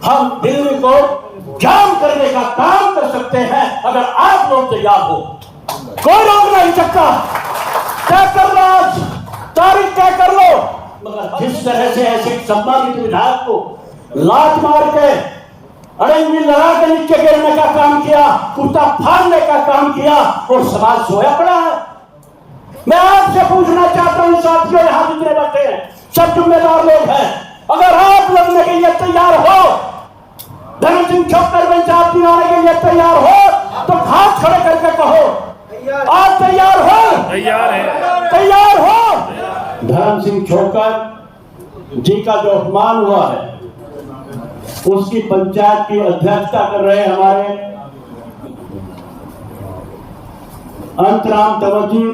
हम दिल्ली को जाम करने का काम कर सकते हैं अगर आप लोग तैयार हो। कोई रोक नहीं सकता। तय कर लो, आज तारीख तय कर लो। मगर जिस तरह से ऐसे सम्मानित विधायक को लात मार के अड़ंगी लगा के नीचे गिरने का काम किया, कुर्ता फाड़ने का काम किया और समाज सोया पड़ा है। मैं आपसे पूछना चाहता हूं साथियों, यहां जितने बैठे हैं सब जिम्मेदार लोग हैं, अगर आप लड़ने के लिए तैयार हो, धर्म सिंह छोकर पंचायत दिलाने के लिए तैयार हो तो हाथ खड़े करके कहो आप तैयार हो। तैयार है, तैयार हो। धर्म सिंह छोकर जी का जो अपमान हुआ है उसकी पंचायत की अध्यक्षता कर रहे हमारे अंतराम तवजी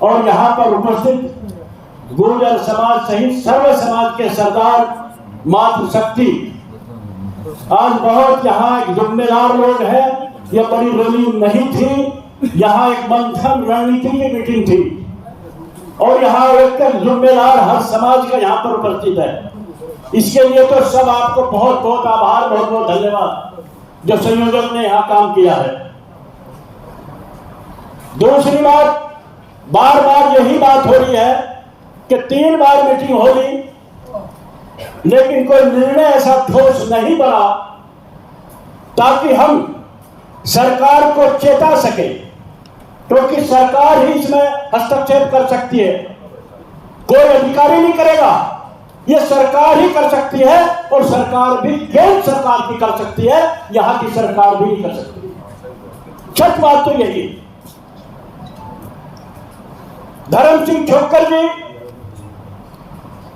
और यहाँ पर उपस्थित गुर्जर समाज सहित सर्व समाज के सरदार मातृशक्ति, आज बहुत यहाँ एक जिम्मेदार लोग हैं। यह बड़ी रैली नहीं थी, यहाँ एक मंथन रणनीति की मीटिंग थी और यहाँ एक जिम्मेदार हर समाज का यहाँ पर उपस्थित है। इसके लिए तो सब आपको बहुत बहुत आभार, बहुत बहुत धन्यवाद जो संयोजक ने यहाँ काम किया है। दूसरी बात, बार बार यही बात हो रही है कि 3 बार मीटिंग हो गई लेकिन कोई निर्णय ऐसा ठोस नहीं बना ताकि हम सरकार को चेता सके, क्योंकि सरकार ही इसमें हस्तक्षेप कर सकती है, कोई अधिकारी नहीं करेगा, ये सरकार ही कर सकती है और सरकार भी केंद्र सरकार की कर सकती है, यहां की सरकार भी नहीं कर सकती। सच बात तो यही। धर्म सिंह छोकर जी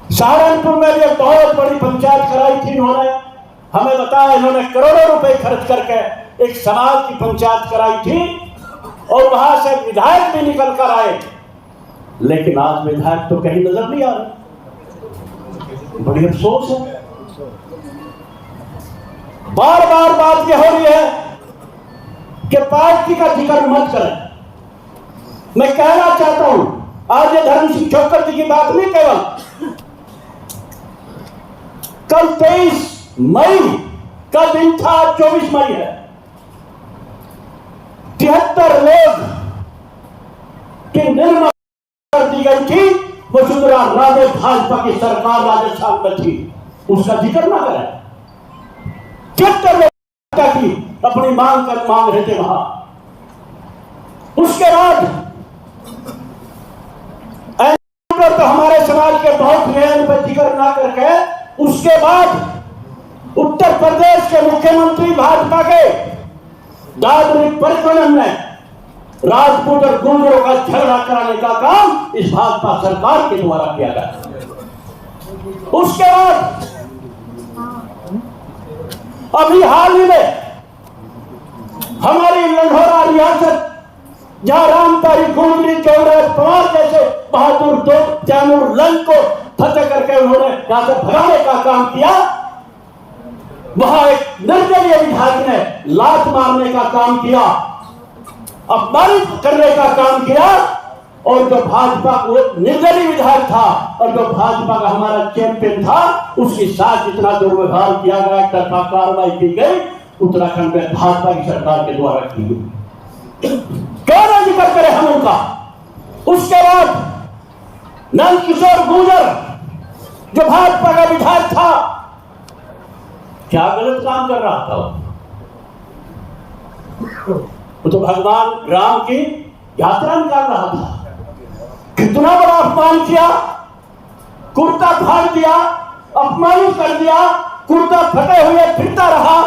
सहारनपुर में भी एक बहुत बड़ी पंचायत कराई थी, इन्होंने हमें बताया, इन्होंने करोड़ों रुपए खर्च करके एक समाज की पंचायत कराई थी और वहां से विधायक भी निकल कर आए, लेकिन आज विधायक तो कहीं नजर नहीं आ रहे। बड़ी अफसोस है। बार बार बात यह हो रही है कि पार्टी का जिक्र मत करें। मैं कहना चाहता हूं, आज ये धर्म सिंह छोकर जी की बात नहीं, केवल कल 23 मई का दिन था, 24 मई है। 73 लोग की निर्मल कर दी गई थी, वसुंधरा राजे भाजपा की सरकार राजस्थान में थी, उसका जिक्र ना करें। 73 लोग की अपनी मांग रहे थे वहां। उसके बाद तो हमारे समाज के बहुत नए पर जिक्र ना करके, उसके बाद उत्तर प्रदेश के मुख्यमंत्री भाजपा के दादरी परिक्रमा में राजपूत और गुर्जरों का झगड़ा कराने का काम इस भाजपा सरकार के द्वारा किया गया। उसके बाद अभी हाल ही में हमारी लंढौरा रियासत, जहां रामतारी गुर्जरी चौराज पवार जैसे बहादुर दो तैमूर लंग को फतेह करके उन्होंने यहां से भगाने का काम किया, वहां एक निर्दलीय विधायक ने लात मारने का काम किया, अपमानित करने का काम किया, और जो भाजपा को निर्दलीय विधायक था और जो भाजपा का हमारा चैंपियन था उसके साथ जितना दुर्व्यवहार किया गया, एक तरफा कार्रवाई की गई, उत्तराखंड में भाजपा की सरकार के द्वारा की गई। क्यों ना जिक्र करें हम उनका। उसके बाद नंद किशोर गुर्जर जो भाजपा का विधायक था, क्या गलत काम कर रहा था? वो तो भगवान राम की यात्रा निकाल रहा था। कितना बड़ा अपमान किया, कुर्ता फाड़ दिया, अपमानित कर दिया, कुर्ता फटे हुए फिरता रहा।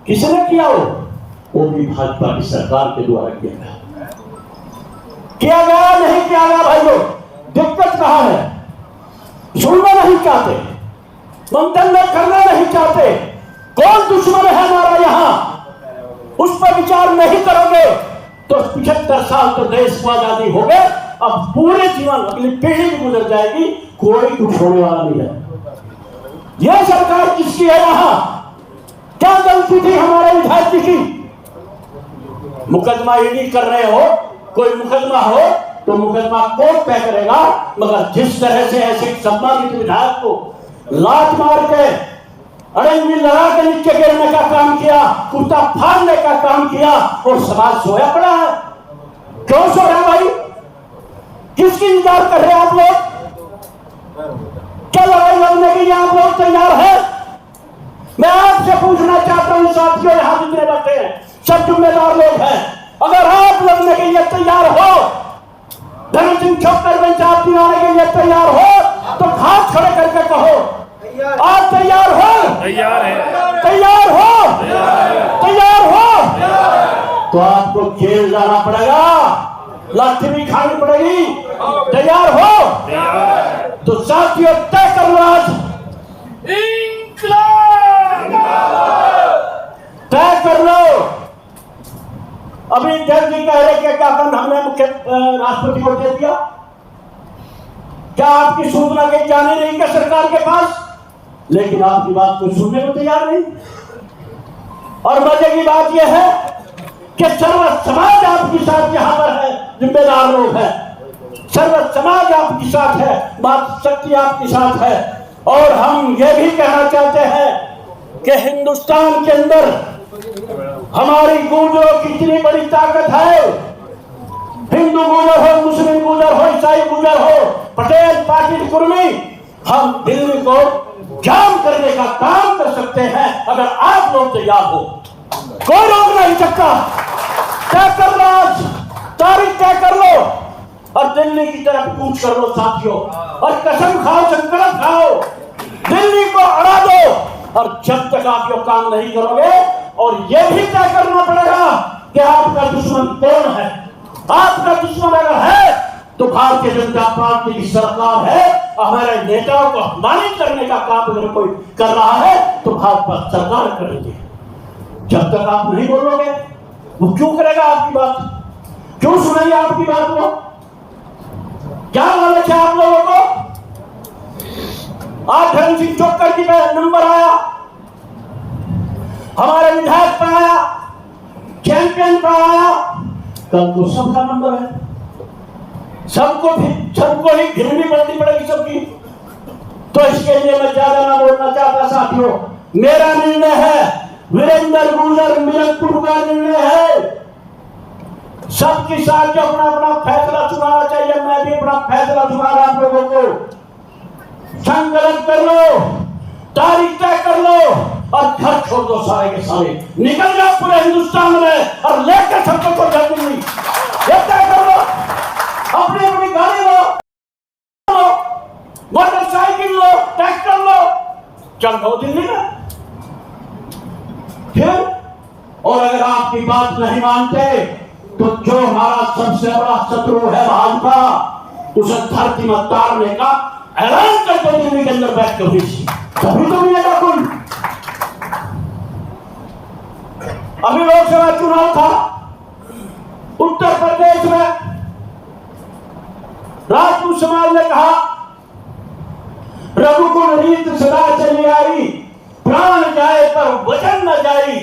किसने किया? वो भी भाजपा की सरकार के द्वारा किया गया। नहीं किया गया भाई लोग, दिक्कत कहां है? सुनना नहीं चाहते, मंथन करना नहीं चाहते। कौन दुश्मन है हमारा यहां, उस पर विचार नहीं करोगे तो 75 साल तो देश को आजादी हो गए, अब पूरे जीवन अगली पीढ़ी भी गुजर जाएगी, कोई कुछ होने वाला नहीं है। यह सरकार किसकी है? यहां क्या गलती थी हमारे विधायक की? मुकदमा ईडी कर रहे हो, कोई मुकदमा हो तो मुकदमा कोर्ट तय करेगा, मगर जिस तरह से ऐसे सम्मानित विधायक को लात मार के अड़ंगी लगा के नीचे गिरने का काम किया, कुत्ता फाड़ने का काम किया और समाज सोया पड़ा है। क्यों सो रहा भाई? किसकी इंतजार कर रहे हैं आप लोग? क्या लड़ाई लड़ने के लिए आप लोग तैयार है? मैं आपसे पूछना चाहता हूं साथियों, यहां जितने बैठे हैं सब जिम्मेदार लोग हैं, अगर आप लड़ने के लिए तैयार हो, धर्म सिंह छोकर पंचायत दिलाने के लिए तैयार हो तो हाथ खड़े करके कहो आप तैयार हो? तैयार है। तैयार हो? तैयार हो? तो आपको जेल जाना पड़ेगा, लाठी भी खानी पड़ेगी। तैयार हो? तो साथियों तय कर लो आज, तय कर लो। अभी जज जी कह रहे कि क्या हमने मुख्य राष्ट्रपति को दे दिया, क्या आपकी सूचना कहीं जाने नहीं क्या सरकार के पास? लेकिन आपकी बात को सुनने को तैयार नहीं। और मजे की बात यह है कि सर्व समाज आपके साथ यहां पर है, जिम्मेदार लोग हैं, सर्व समाज आपके साथ है, बात शक्ति आपके साथ है। और हम ये भी कहना चाहते हैं कि हिंदुस्तान के अंदर हमारी गूंजरों की इतनी बड़ी ताकत है, हिंदू गूंजर हो, मुस्लिम गूंजर हो, ईसाई गूंजर हो, पटेल पाटिल कुर्मी, हम दिल्ली को जाम करने का काम कर सकते हैं अगर आप लोग तैयार हो। कोई रोक नहीं सकता। तय कर लो आज, तारीख तय कर लो और दिल्ली की तरफ कूच कर लो साथियों, और कसम खाओ, संकल्प खाओ, दिल्ली को अड़ा दो। और जब तक आप ये काम नहीं करोगे, और यह भी तय करना पड़ेगा कि आपका दुश्मन कौन है। आपका दुश्मन अगर है तो भारतीय जनता पार्टी की सरकार है, हमारे नेताओं को अपमानित करने का काम अगर कोई कर रहा है तो भाजपा सरकार करेगी। जब तक आप नहीं बोलोगे वो क्यों करेगा आपकी बात? क्यों सुनेंगे आपकी बात? वो क्या लालच है आप लोगों को? आज धर्म सिंह छोकर जी का नंबर आया, हमारे विधायक पर आया, चैंपियन पर आया, कल तो सबका नंबर है। सबको ही घिरनी पड़नी पड़ेगी सबकी। तो इसके लिए मैं ज्यादा ना बोलना चाहता साथियों, मेरा निर्णय है, वीरेंद्र गुर्जर मिलनपुर का निर्णय है। सबके साथ जो अपना अपना फैसला सुनाना चाहिए, मैं भी अपना फैसला सुना रहा आप लोगों को। संकल्प कर लो, तारीख तय कर लो और घर छोड़ दो सारे के सारे, निकल जाओ पूरे हिंदुस्तान में और लेकर सबको को दिल्ली। ये तय कर लो, अपनी अपनी गाड़ी लो, मोटरसाइकिल लो, ट्रैक्टर लो, चल दो दिल्ली में। फिर और अगर आपकी बात नहीं मानते तो जो हमारा सबसे बड़ा शत्रु है भाजपा, उसे धरती में तारने का ऐलान कर दो दिल्ली के अंदर बैठ कर, तभी तो मिलेगा कोई। अभी लोकसभा चुनाव था उत्तर प्रदेश में, राजपूत समाज ने कहा रघुकुल रीत सदा चली आई, प्राण जाए पर वचन न जाई।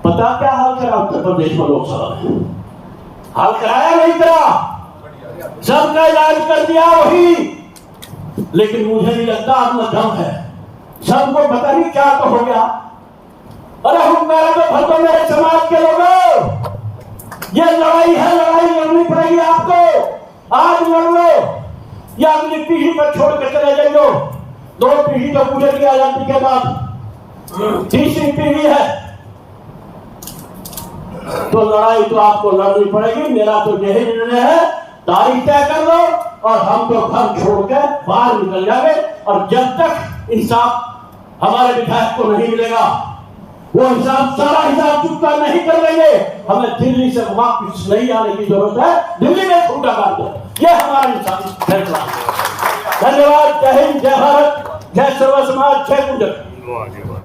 पता क्या हाल करा उत्तर प्रदेश में लोकसभा में? हाल कराया नहीं करा, सबका इलाज कर दिया वही। लेकिन मुझे नहीं लगता अपना दम है, सबको पता नहीं क्या तो हो गया। अरे हुक्कारा तो भर दो मेरे समाज के लोगों, ये लड़ाई है, लड़ाई लड़नी पड़ेगी आपको। आज लड़ लो या अगली पीढ़ी पर छोड़ के चले जाइयो। 2 पीढ़ी तो गुजर गई आजादी के बाद, तीसरी पीढ़ी है, तो लड़ाई तो आपको लड़नी पड़ेगी। मेरा तो यही निर्णय है, तारीख तय कर लो और हम तो घर छोड़ के बाहर निकल जाएंगे। और जब तक इंसाफ हमारे विधायक को नहीं मिलेगा, वो हिसाब सारा हिसाब चुकता नहीं कर लेंगे, हमें दिल्ली से वापस नहीं आने की जरूरत है। दिल्ली में खूंटा काट दो, ये हमारा फैसला। धन्यवाद। जय हिंद, जय भारत, जय सर्व समाज, जय गुर्जर।